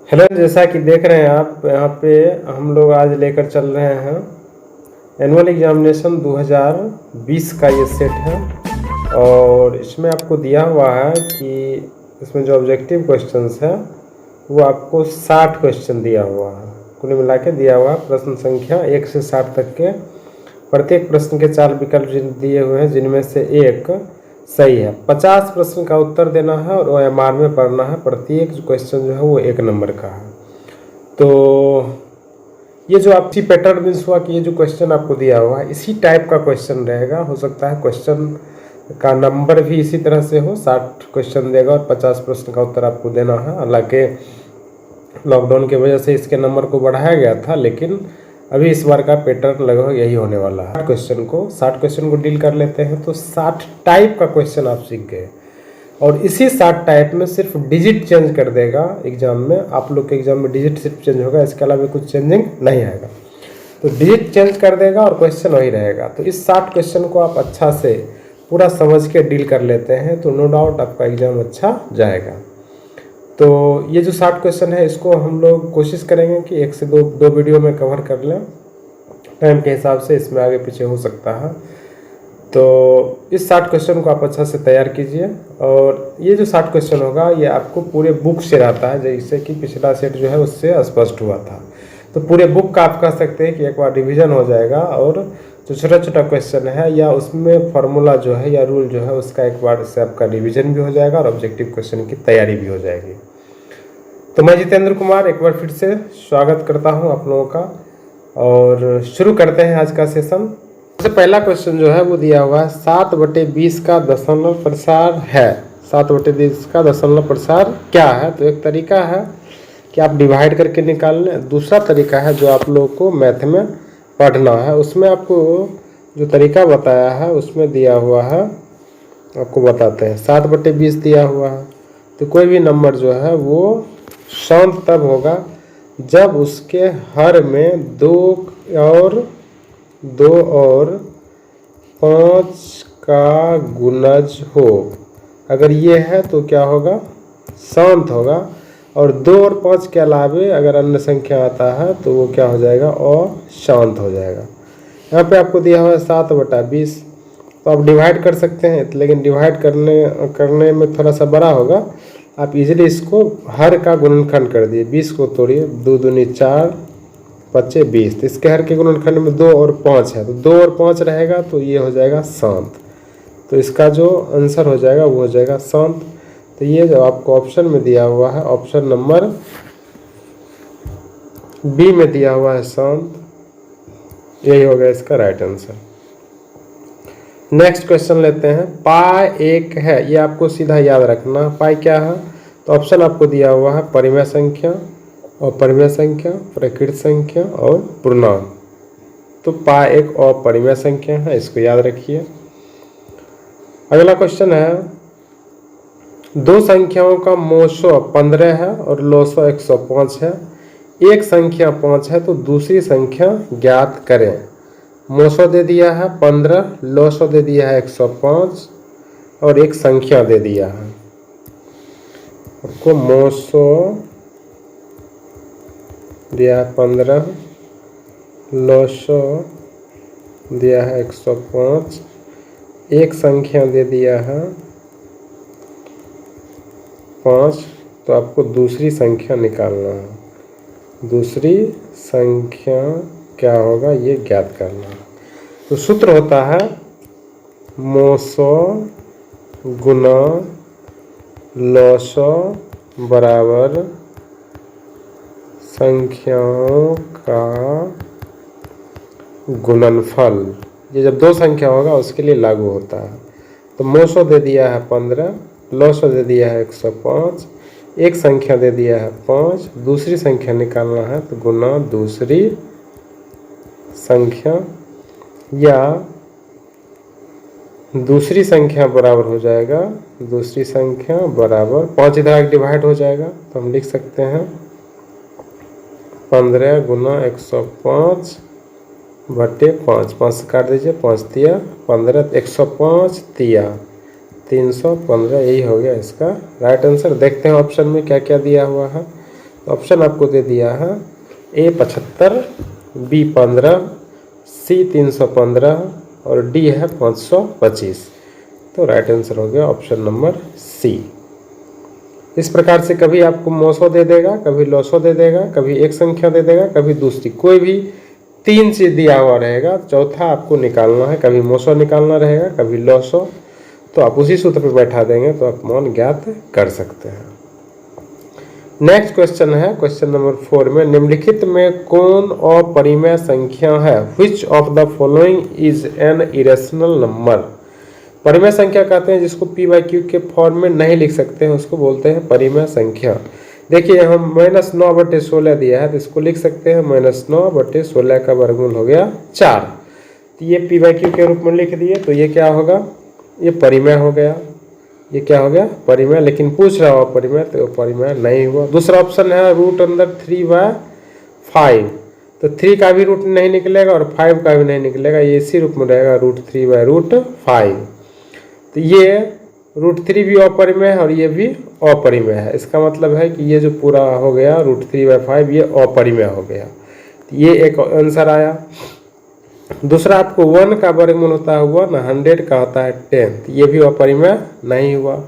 Hello, जैसा कि देख रहे हैं आप यहाँ पे हम लोग आज लेकर चल रहे हैं एनुअल एग्जामिनेशन 2020 का ये सेट है। और इसमें आपको दिया हुआ है कि इसमें जो ऑब्जेक्टिव क्वेश्चंस है वो आपको 60 क्वेश्चन दिया हुआ है। कुल मिला के दिया हुआ है प्रश्न संख्या 1 से 60 तक के। प्रत्येक प्रश्न के 4 विकल्प दिए हुए हैं जिनमें से एक सही है। 50 प्रश्न का उत्तर देना है और OMR में पढ़ना है। प्रत्येक क्वेश्चन जो है वो 1 नंबर का है। तो ये जो आपकी पैटर्न मीन्स हुआ कि ये जो क्वेश्चन आपको दिया हुआ है इसी टाइप का क्वेश्चन रहेगा। हो सकता है क्वेश्चन का नंबर भी इसी तरह से हो। 60 क्वेश्चन देगा और 50 प्रश्न का उत्तर आपको देना है। हालांकि लॉकडाउन की वजह से इसके नंबर को बढ़ाया गया था, लेकिन अभी इस बार का पैटर्न लगभग यही होने वाला है। 60 क्वेश्चन को डील कर लेते हैं तो 60 टाइप का क्वेश्चन आप सीख गए। और इसी 60 टाइप में सिर्फ डिजिट चेंज कर देगा एग्जाम में। आप लोग के एग्जाम में डिजिट सिर्फ चेंज होगा, इसके अलावा कुछ चेंजिंग नहीं आएगा। तो डिजिट चेंज कर देगा और क्वेश्चन वही रहेगा। तो इस 60 क्वेश्चन को आप अच्छा से पूरा समझ के डील कर लेते हैं तो नो डाउट आपका एग्जाम अच्छा जाएगा। तो ये जो 60 क्वेश्चन है इसको हम लोग कोशिश करेंगे कि 1 से 2 वीडियो में कवर कर लें। टाइम के हिसाब से इसमें आगे पीछे हो सकता है। तो इस 60 क्वेश्चन को आप अच्छा से तैयार कीजिए। और ये जो 60 क्वेश्चन होगा ये आपको पूरे बुक से रहता है, जैसे कि पिछला सेट जो है उससे स्पष्ट हुआ था। तो पूरे बुक का आप कह सकते हैं कि एक बार रिवीजन हो जाएगा। और जो छोटा छोटा क्वेश्चन है या उसमें फार्मूला जो है या रूल जो है उसका एक बार से आपका रिवीजन भी हो जाएगा और ऑब्जेक्टिव क्वेश्चन की तैयारी भी हो जाएगी। तो मैं जितेंद्र कुमार एक बार फिर से स्वागत करता हूं आप लोगों का और शुरू करते हैं आज का सेशन। सबसे पहला क्वेश्चन जो है वो दिया हुआ है 7/20 का दशमलव प्रसार है। 7/20 का दशमलव प्रसार क्या है? तो एक तरीका है कि आप डिवाइड करके निकाल लें। दूसरा तरीका है जो आप लोगों को मैथ में पढ़ना है, उसमें आपको जो तरीका बताया है उसमें दिया हुआ है, आपको बताते हैं। 7/20 दिया हुआ है तो कोई भी नंबर जो है वो शांत तब होगा जब उसके हर में 2 और 5 का गुणज हो। अगर ये है तो क्या होगा? शांत होगा। और 2 और 5 के अलावे अगर अन्य संख्या आता है तो वो क्या हो जाएगा? अशांत हो जाएगा। यहाँ पे आपको दिया हुआ है 7/20। तो आप डिवाइड कर सकते हैं, लेकिन डिवाइड करने में थोड़ा सा बड़ा होगा। आप इजीली इसको हर का गुणनखंड कर दिए। 20 को तोड़िए, 2 दूनी 4, 5 20। तो इसके हर के गुणनखंड में 2 और 5 है तो 2 और 5 रहेगा तो ये हो जाएगा शांत। तो इसका जो आंसर हो जाएगा वो हो जाएगा शांत। तो ये जो आपको ऑप्शन में दिया हुआ है, ऑप्शन नंबर बी में दिया हुआ है शांत, यही होगा इसका राइट आंसर। नेक्स्ट क्वेश्चन लेते हैं। पाई 1 है, ये आपको सीधा याद रखना। पाई क्या है? तो ऑप्शन आपको दिया हुआ है परिमेय संख्या, अपरिमेय संख्या, प्रकृत संख्या और पूर्णांक। तो पाई 1 अपरिमेय संख्या है, इसको याद रखिए। अगला क्वेश्चन है, 2 संख्याओं का मोशो 15 है और लोसो 105 है। एक संख्या 5 है तो दूसरी संख्या ज्ञात करें। मोशो दे दिया है 15, लोसो दे दिया है 105 और एक संख्या दे दिया है आपको। मोशो दिया है 15, लोसो दिया है 105, एक संख्या दे दिया है 5। तो आपको दूसरी संख्या निकालना है। दूसरी संख्या क्या होगा ये ज्ञात करना है। तो सूत्र होता है मोसो गुना लोसो बराबर संख्याओं का गुणनफल। ये जब 2 संख्या होगा उसके लिए लागू होता है। तो मोसो दे दिया है 15, लोसो दे दिया है 105, एक संख्या दे दिया है 5, दूसरी संख्या निकालना है तो गुना दूसरी संख्या, या दूसरी संख्या बराबर हो जाएगा, दूसरी संख्या बराबर 5 इधर डिवाइड हो जाएगा तो हम लिख सकते हैं 15 गुना 105 बटे 5। 5 से काट दीजिए, 5 तिया 15, 105 तिया 315, यही हो गया इसका राइट आंसर। देखते हैं ऑप्शन में क्या क्या दिया हुआ है। ऑप्शन आपको दे दिया है ए 75, बी 15, सी 315 और डी है 525। तो राइट आंसर हो गया ऑप्शन नंबर सी। इस प्रकार से कभी आपको मोसो दे देगा, कभी लोसो दे देगा, कभी एक संख्या दे देगा, कभी दूसरी, कोई भी 3 चीज दिया हुआ रहेगा, चौथा आपको निकालना है। कभी मोसो निकालना रहेगा, कभी लोसो, तो आप उसी सूत्र पर बैठा देंगे तो आप मान ज्ञात कर सकते हैं। नेक्स्ट क्वेश्चन है क्वेश्चन नंबर 4 में, निम्नलिखित में कौन अपरिमेय संख्या है? Which of the following is an irrational number? परिमेय संख्या कहते हैं जिसको पी बाई क्यू के फॉर्म में नहीं लिख सकते हैं, उसको बोलते हैं परिमेय संख्या। देखिए हम -9/16 दिया है तो इसको लिख सकते हैं -9/16 का वर्गमूल हो गया 4। तो ये पी बाई क्यू के रूप में लिख दिए, तो ये क्या होगा? ये परिमेय हो गया। ये क्या हो गया? परिमेय। लेकिन पूछ रहा हो परिमेय, तो परिमेय नहीं हुआ। दूसरा ऑप्शन है √3/5, तो 3 का भी रूट नहीं निकलेगा और 5 का भी नहीं निकलेगा, ये इसी रूप में रहेगा √3/5। तो ये √3 भी अपरिमेय है और ये भी अपरिमेय है। इसका मतलब है कि ये जो पूरा हो गया √3/5 ये अपरिमेय हो गया। तो ये एक आंसर आया। दूसरा आपको 1 का वर्गमूल होता है 1, 100 का होता है 10, तो ये भी अपरिमेय नहीं हुआ।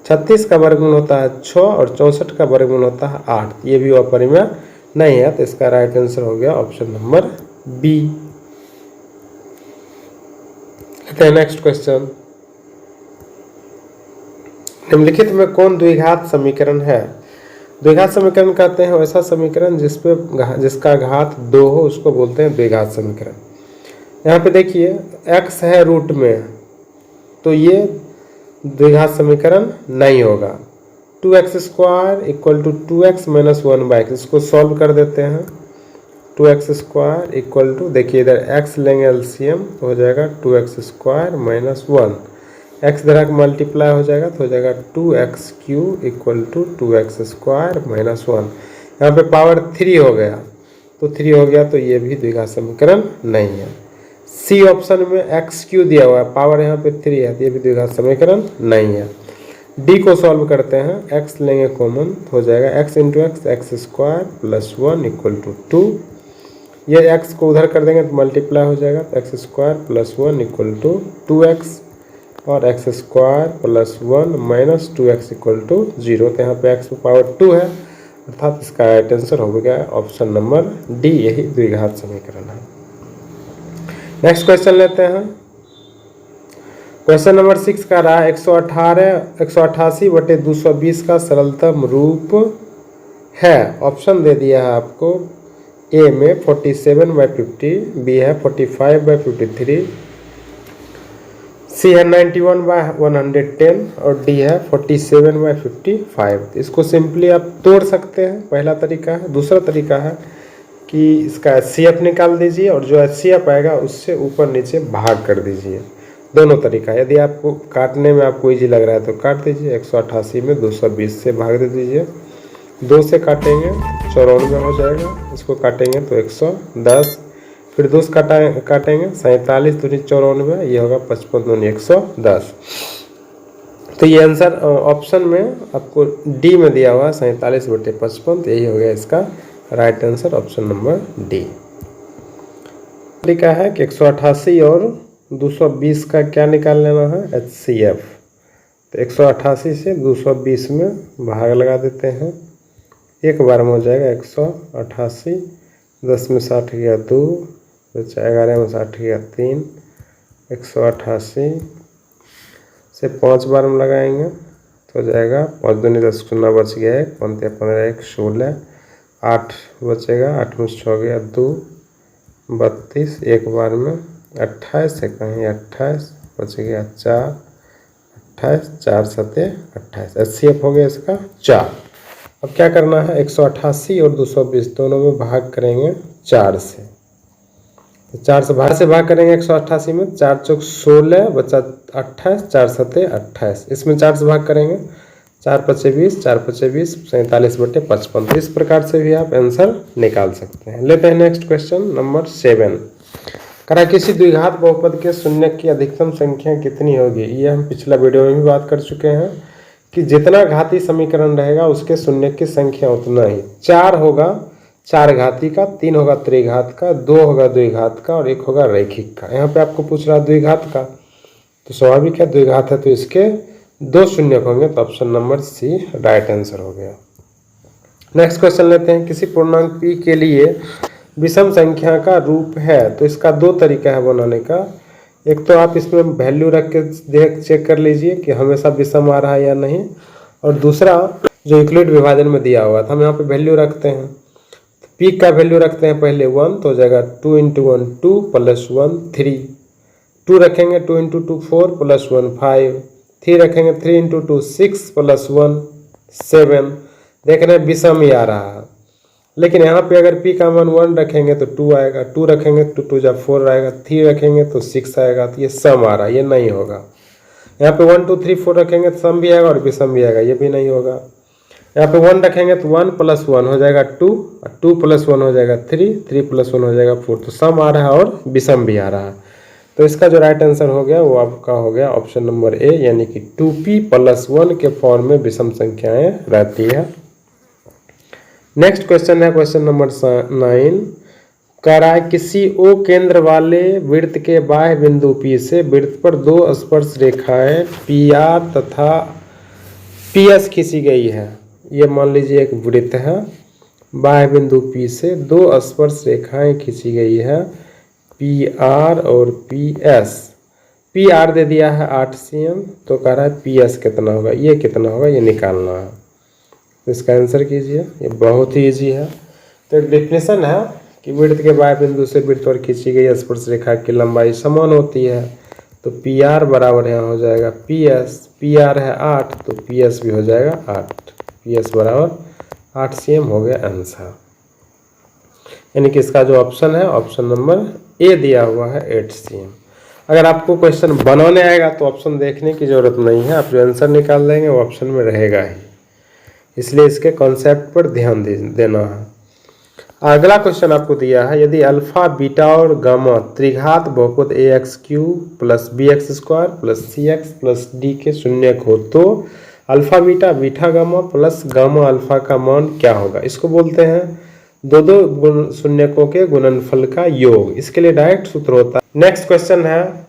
36 का वर्गमूल होता है 6 और 64 का वर्गमूल होता है 8, ये भी अपरिमेय नहीं है। तो इसका राइट आंसर हो गया option number B. Next question, निम्नलिखित में कौन द्विघात समीकरण है? द्विघात समीकरण कहते हैं वैसा समीकरण जिसका घात 2 हो, उसको बोलते हैं द्विघात समीकरण। यहाँ पे देखिए x है रूट में, तो ये द्विघात समीकरण नहीं होगा। 2x² = 2x - 1/x, इसको सॉल्व कर देते हैं। 2x², देखिए इधर x लेंगे एलसीएम तो हो जाएगा 2x² - 1, x इधर मल्टीप्लाई हो जाएगा तो हो जाएगा 2x³ = 2x² - 1। यहाँ पे पावर 3 हो गया, तो 3 हो गया, तो ये भी द्विघात समीकरण नहीं है। सी ऑप्शन में x³ दिया हुआ है, पावर यहाँ पे 3 है, तो ये भी द्विघात समीकरण नहीं है। डी को सॉल्व करते हैं, x लेंगे कॉमन तो हो जाएगा x × x, x² + 1 = 2। ये x को उधर कर देंगे तो मल्टीप्लाई हो जाएगा, तो x² + 1 = 2x और x² + 1 - 2x = 0। तो यहाँ पे x की पावर 2 है, अर्थात इसका राइट आंसर हो गया ऑप्शन नंबर डी, यही द्विघात समीकरण है। नेक्स्ट क्वेश्चन लेते हैं। क्वेश्चन नंबर 6 का रहा है 188/220 का सरलतम रूप है। ऑप्शन दे दिया है आपको, ए में 47/50, बी है 45/53, सी है 91/110 और डी है 47/55। इसको सिंपली आप तोड़ सकते हैं, पहला तरीका है। दूसरा तरीका है कि इसका HCF निकाल दीजिए और जो HCF आएगा उससे ऊपर नीचे भाग कर दीजिए। दोनों तरीका, यदि आपको काटने में आपको इजी लग रहा है तो काट दीजिए। 188 में 220 से भाग दे दीजिए, 2 से काटेंगे 94 हो जाएगा, इसको काटेंगे तो 110, फिर 2 से काटेंगे 47 दूनी 94, ये होगा 55 दूनी 110। तो ये आंसर ऑप्शन में आपको डी में दिया हुआ है 47/55, तो यही हो गया इसका right answer option number D. लिखा है कि 188 और 220 का क्या निकाल लेना है? HCF। तो 188 से 220 में भाग लगा देते हैं, एक बार में हो जाएगा 188, 10 में 60 गया 2, 11 में 60 गया 3, 188 से 5 बार में लगाएंगे तो हो जाएगा 5 दूनी 10, 0 बच गया 1, 15 1 16, 8 बचेगा, 8 में 6 गया 2, 32, एक बार में 28 से कहीं 28 बच गया 4, 28, 4 7 28, HCF हो गया इसका 4। अब क्या करना है, 188 और 220 दोनों में भाग करेंगे 4 से, तो 4 से भाग करेंगे 188 में, 4 चौक 16 बचा 28, 4 7 28, इसमें 4 से भाग करेंगे 4 5 20, 4 5 20, 47/55। तो इस प्रकार से भी आप आंसर निकाल सकते हैं। लेते हैं नेक्स्ट क्वेश्चन नंबर 7। करा किसी द्विघात बहुपद के शून्य की अधिकतम संख्या कितनी होगी? ये हम पिछला वीडियो में भी बात कर चुके हैं कि जितना घाती समीकरण रहेगा उसके शून्य की संख्या उतना ही। 4 होगा 4 घाती का, 3 होगा त्रिघात का, 2 होगा द्विघात का और 1 होगा रैखिक का। यहाँ पे आपको पूछ रहा है द्विघात का, तो स्वाभाविक है द्विघात है तो इसके 2 शून्य होंगे, तो option number C right answer हो गया। नेक्स्ट क्वेश्चन लेते हैं। किसी पूर्णांक p के लिए विषम संख्या का रूप है, तो इसका 2 तरीका है बनाने का। एक तो आप इसमें वैल्यू रख के चेक कर लीजिए कि हमेशा विषम आ रहा है या नहीं, और दूसरा जो यूक्लिड विभाजन में दिया हुआ था, हम यहाँ पे वैल्यू रखते हैं। p का वैल्यू रखते हैं पहले 1, तो हो जाएगा 2 × 1 2 + 1 3, 2 रखेंगे 2 × 2 4 + 1 5, 3 रखेंगे 3 × 2 6 + 1 7। देख रहे हैं विषम ही आ रहा है, लेकिन यहाँ पे अगर p का मान 1 रखेंगे तो 2 आएगा, 2 रखेंगे तो 2 × 4 आएगा, 3 रखेंगे तो 6 आएगा, तो ये सम आ रहा है, ये नहीं होगा। यहाँ पे 1 2 3 4 रखेंगे तो सम भी आएगा और विषम भी आएगा, ये भी नहीं होगा। यहाँ पे 1 रखेंगे तो 1 + 1 हो जाएगा 2, 2 + 1 हो जाएगा 3, 3 + 1 हो जाएगा 4, तो सम आ रहा है और विषम भी आ रहा है। तो इसका जो राइट आंसर हो गया वो आपका हो गया ऑप्शन नंबर ए, यानी कि 2p + 1 के फॉर्म में विषम संख्याएं रहती है। नेक्स्ट क्वेश्चन है क्वेश्चन नंबर 9। कह रहा है किसी ओ केंद्र वाले वृत्त के बाह्य बिंदु P से वृत्त पर 2 स्पर्श रेखाएं PR तथा PS खींची गई है। ये मान लीजिए एक वृत्त है, बाह्य बिंदु P से 2 स्पर्श रेखाएं खींची गई है, PR और PS। PR दे दिया है 8 cm, तो कह रहा है PS कितना होगा, ये कितना होगा, ये निकालना है। तो इसका आंसर कीजिए, ये बहुत ही ईजी है। तो एक डेफिनेशन है कि वृत्त के बाह्य बिंदु से वृत्त पर खींची गई स्पर्श रेखा की लंबाई समान होती है, तो PR बराबर यहाँ हो जाएगा PS। PR है 8, तो PS भी हो जाएगा 8। PS बराबर 8 cm हो गया आंसर, यानी कि इसका जो ऑप्शन है ऑप्शन नंबर ए दिया हुआ है 8 cm। अगर आपको क्वेश्चन बनाने आएगा तो ऑप्शन देखने की जरूरत नहीं है, आप जो आंसर निकाल देंगे वो ऑप्शन में रहेगा ही, इसलिए इसके कॉन्सेप्ट पर ध्यान देना है। अगला क्वेश्चन आपको दिया है, यदि अल्फा बीटा और गामा त्रिघात बहुपद ax³ + bx² + cx + d के शून्यक हो, तो alpha beta beta gamma plus gamma alpha का मान क्या होगा। इसको बोलते हैं दो शून्यकों के गुणनफल का योग। इसके लिए डायरेक्ट सूत्र होता है। नेक्स्ट क्वेश्चन है,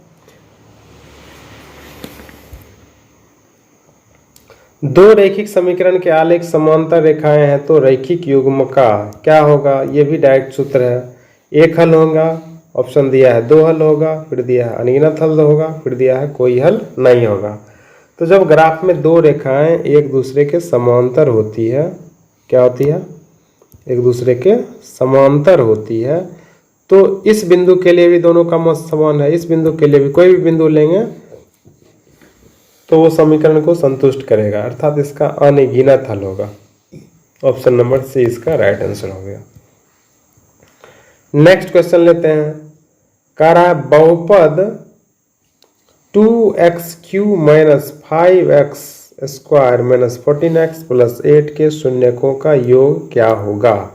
दो रैखिक समीकरण के आलेख समांतर रेखाएं हैं, तो रैखिक युग्म का क्या होगा। ये भी डायरेक्ट सूत्र है। एक हल होगा, ऑप्शन दिया है 2 हल होगा, फिर दिया है अनगिनत हल होगा, फिर दिया है कोई हल नहीं होगा। तो जब ग्राफ में 2 रेखाएं एक दूसरे के समांतर होती है, क्या होती है, एक दूसरे के समांतर होती है, तो इस बिंदु के लिए भी दोनों का मान समान है, इस बिंदु के लिए भी कोई भी बिंदु लेंगे तो वो समीकरण को संतुष्ट करेगा, अर्थात इसका अनगिनत हल होगा। ऑप्शन नंबर सी इसका राइट आंसर हो गया। नेक्स्ट क्वेश्चन लेते हैं। कह रहा है बहुपद 2x³ - 5x² - 14x + 8 के शून्यकों का योग क्या होगा।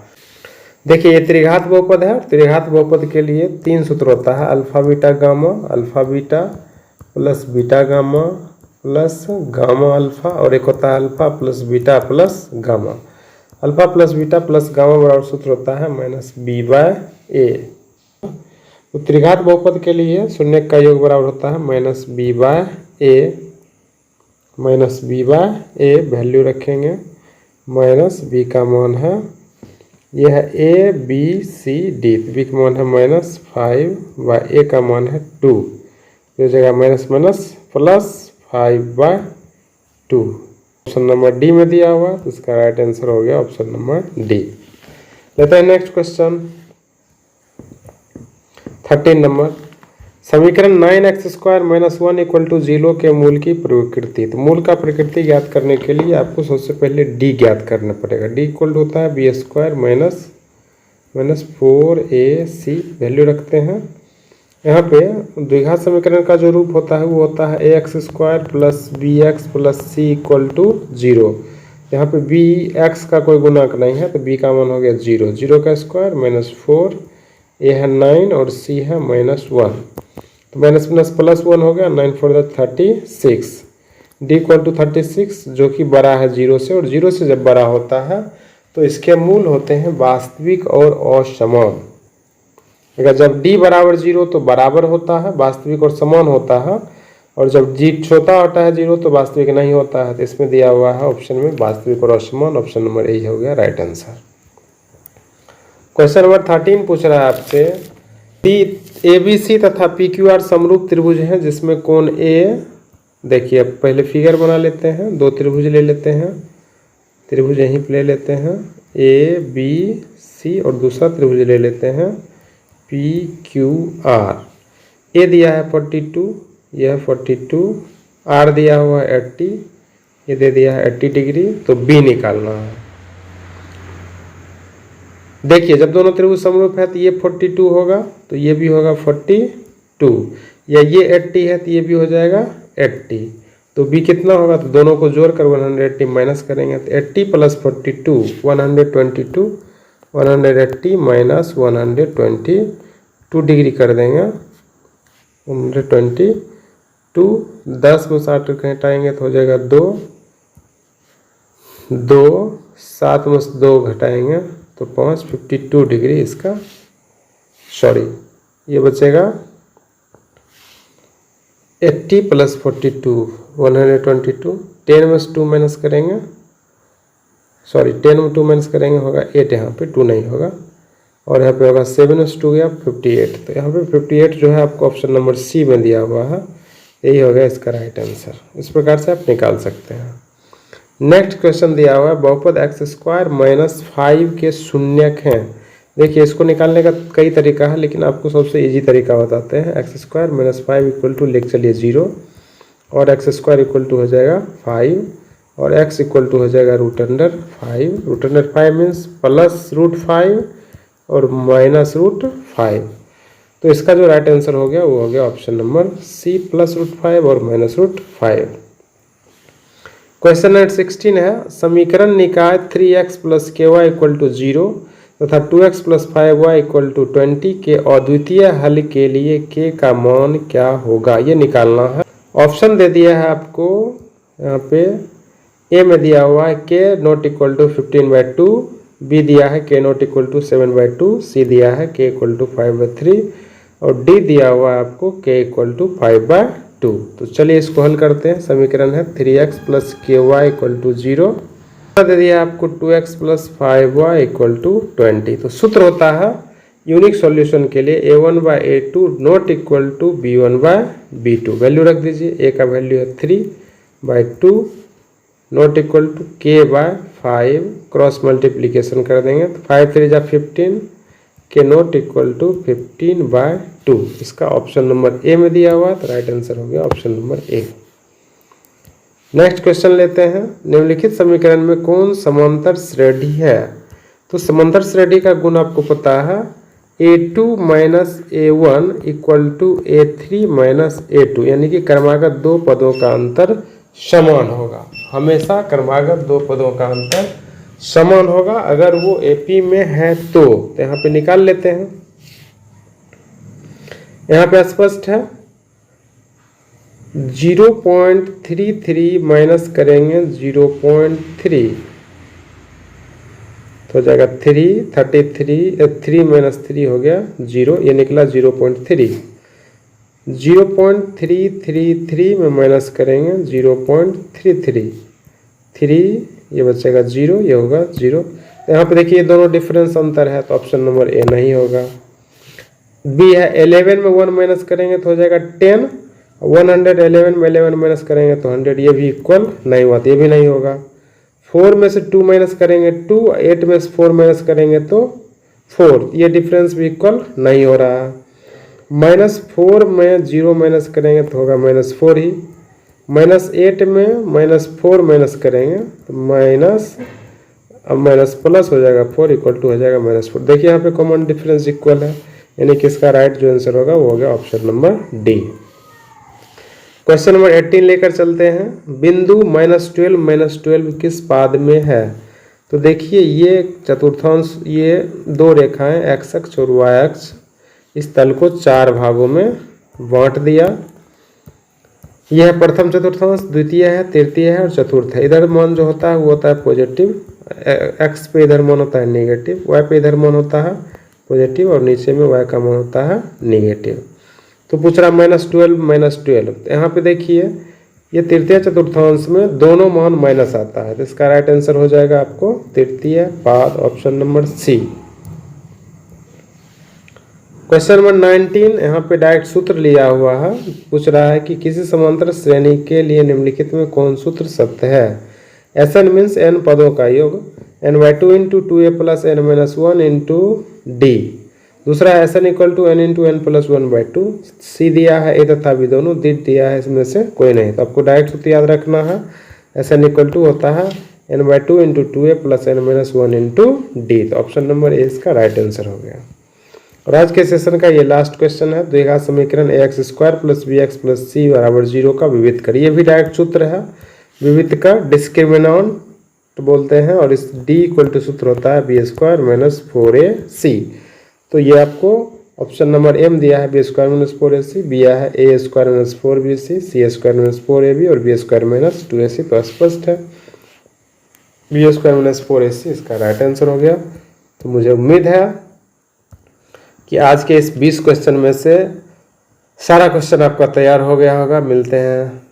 देखिए ये त्रिघात बहुपद है, त्रिघात बहुपद के लिए 3 सूत्र होता है, alpha beta gamma, alpha beta plus beta gamma plus gamma alpha, और एक होता है alpha plus beta plus gamma. Alpha plus beta plus gamma बराबर सूत्र होता है -b/a। तो त्रिघात बहुपद के लिए शून्य का योग बराबर होता है -b/a। वैल्यू रखेंगे, -b का मान है, यह है a b c d, b का मान है -5/a का मान है 2, तो जगह -5/2। ऑप्शन नंबर डी में दिया हुआ, तो इसका राइट आंसर हो गया ऑप्शन नंबर डी। लेते हैं नेक्स्ट क्वेश्चन 13 नंबर। समीकरण 9x² - 1 = 0 के मूल की प्रकृति। तो मूल का प्रकृति ज्ञात करने के लिए आपको सबसे पहले d ज्ञात करना पड़ेगा। d = होता है b² - 4ac। वैल्यू रखते हैं। यहाँ पे द्विघात समीकरण का जो रूप होता है वो होता है ax² + bx + c = 0। यहाँ पे bx का कोई गुणांक नहीं है, तो b का मान हो गया 0, 0 का स्क्वायर -4, a है 9 और c है -1, तो माइनस प्लस 1 हो गया, 9 × 4 = 36। d इक्वल टू 36 जो कि बड़ा है 0 से, और 0 से जब बड़ा होता है तो इसके मूल होते हैं वास्तविक और असमान। अगर जब d बराबर 0 तो बराबर होता है, वास्तविक और समान होता है, और जब d छोटा होता है 0 तो वास्तविक नहीं होता है। तो इसमें दिया हुआ है ऑप्शन में वास्तविक और असमान, ऑप्शन नंबर ए हो गया राइट आंसर। क्वेश्चन नंबर 13 पूछ रहा है आपसे, ABC तथा PQR समरूप त्रिभुज हैं जिसमें कोण A, देखिए पहले फिगर बना लेते हैं, दो त्रिभुज ले लेते हैं, त्रिभुज यहीं पे ले लेते हैं ABC, और दूसरा त्रिभुज ले लेते हैं PQR। A दिया है 42, यह 42, R दिया हुआ है 80, ये दे दिया है 80 डिग्री, तो B निकालना है। देखिए जब दोनों त्रिभुज समरूप है तो ये 42 होगा, तो ये भी होगा 42, या ये 80 है तो ये भी हो जाएगा 80, तो B कितना होगा, तो दोनों को जोड़कर 180 माइनस करेंगे तो 80 प्लस 42 122, 180 माइनस 122 डिग्री कर देंगे, 122, 10 में 60 घटाएंगे तो हो जाएगा 2, 7 में 2 घटाएंगे तो 5, 52 डिग्री इसका, सॉरी ये बचेगा 80 प्लस 42 122, 10 में 2 माइनस करेंगे, सॉरी 10 में 2 माइनस करेंगे होगा 8, यहाँ पे 2 नहीं होगा, और यहाँ पे होगा 7 में 2 गया 58, तो यहाँ पे 58 जो है आपको ऑप्शन नंबर सी में दिया हुआ है, यही होगा इसका राइट आंसर। इस प्रकार से आप निकाल सकते हैं। नेक्स्ट क्वेश्चन दिया हुआ है, बहुपद x² - 5 के शून्यक हैं। देखिए इसको निकालने का कई तरीका है, लेकिन आपको सबसे इजी तरीका बताते हैं। x² - 5 इक्वल टू लेके चलिए 0, और x² इक्वल टू हो जाएगा 5, और x इक्वल टू हो जाएगा √5। √5 मीन्स प्लस √5 और माइनस √5, तो इसका जो राइट आंसर हो गया वो हो गया ऑप्शन नंबर सी, प्लस √5 और माइनस √5। क्वेश्चन नंबर 16 है, समीकरण निकाय 3x + ky = 0 तथा 2x + 5y = 20 के अद्वितीय हल के लिए k का मान क्या होगा, ये निकालना है। ऑप्शन दे दिया है आपको, यहाँ पे ए में दिया हुआ है k ≠ = 15/2, बी दिया है k ≠ = 7/2, सी दिया है k = 5/3, और डी दिया हुआ है आपको k = 5/2। तो चलिए इसको हल करते हैं। समीकरण है 3x + ky = 0, दे दिया आपको 2x + 5y = 20। तो सूत्र होता है यूनिक सॉल्यूशन के लिए a1/a2 ≠ b1/b2। वैल्यू रख दीजिए, a का वैल्यू है 3/2 ≠ k/5, क्रॉस मल्टीप्लीकेशन कर देंगे तो 5 3 = 15, k ≠ 15/2। इसका ऑप्शन नंबर ए में दिया हुआ, तो राइट आंसर हो गया option number A. Next question लेते हैं, निम्नलिखित समीकरण में कौन समांतर श्रेणी है। तो समांतर श्रेणी का गुण आपको पता है, a2 - a1 = a3 - a2, यानी कि क्रमागत दो पदों का अंतर समान होगा। हमेशा क्रमागत दो पदों का अंतर समान होगा, अगर वो AP में है तो यहाँ पे निकाल लेते हैं। यहाँ पे स्पष्ट है, 0.33 माइनस करेंगे 0.3 तो हो जाएगा 3 माइनस 3 हो गया 0, ये निकला 0.3। 0.333 में माइनस करेंगे 0.33, 3 ये बचेगा 0, ये होगा 0। यहाँ पे देखिए दोनों डिफरेंस अंतर है, तो ऑप्शन नंबर ए नहीं होगा। बी है 11 में 1 माइनस करेंगे तो हो जाएगा 10, 111 में 11 माइनस करेंगे तो 100, ये भी इक्वल नहीं हुआ, ये भी नहीं होगा। 4 में से 2 माइनस करेंगे 2, 8 में से 4 माइनस करेंगे तो 4, ये डिफरेंस भी इक्वल नहीं हो रहा है। -4 में 0 माइनस करेंगे तो होगा -4 ही। -8 में -4 माइनस करेंगे तो माइनस प्लस हो जाएगा 4 इक्वल टू हो जाएगा -4। देखिए यहाँ पे कॉमन डिफरेंस इक्वल है, यानी कि इसका राइट जो आंसर होगा वो हो गया option number D. Question number 18 लेकर चलते हैं, बिंदु -12 किस पाद में है। तो देखिए ये चतुर्थांश, ये दो रेखाएं x अक्ष और y अक्ष, इस तल को 4 भागों में बांट दिया। यह है प्रथम चतुर्थांश, द्वितीय है, तृतीय है और चतुर्थ है। इधर मान जो होता है वो होता है पॉजिटिव, एक्स पे इधर मान होता है नेगेटिव, वाई पे इधर मान होता है पॉजिटिव और नीचे में वाई का मान होता है नेगेटिव। तो पूछ रहा -12 -12, तो यहाँ पे देखिए ये तृतीय चतुर्थांश में दोनों मान माइनस आता है, तो इसका राइट आंसर हो जाएगा आपको तृतीय पाद, option number C. Question number 19, यहाँ पे डायरेक्ट सूत्र लिया हुआ है। पूछ रहा है कि किसी समांतर श्रेणी के लिए निम्नलिखित में कौन सूत्र सत्य है। Sn मीन्स n पदों का योग, n/2 × 2a + n-1 × d। दूसरा है Sn = n × n + 1/2। C दिया है a तथा b दोनों, d दिया है इसमें से कोई नहीं। तो आपको डायरेक्ट सूत्र याद रखना है। Sn = होता है n/2 × 2a + n-1 × d। तो ऑप्शन नंबर ए इसका राइट आंसर हो गया। और आज के सेशन का ये लास्ट क्वेश्चन है, द्विघात समीकरण ax² + bx + c = 0 का विविध करिए। ये भी डायरेक्ट सूत्र है, विविध का डिस्क्रिमिनेंट बोलते हैं, और इस d = सूत्र होता है b² - 4ac। तो ये आपको ऑप्शन नंबर एम दिया है b² - 4ac, दिया है a² - 4bc, c² - 4ab और b² - 2ac। तो स्पष्ट है b² - 4ac इसका राइट आंसर हो गया। तो मुझे उम्मीद है कि आज के इस 20 क्वेश्चन में से सारा क्वेश्चन आपका तैयार हो गया होगा। मिलते हैं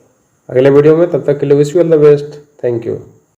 अगले वीडियो में, तब तक के लिए wish you all the best. Thank you.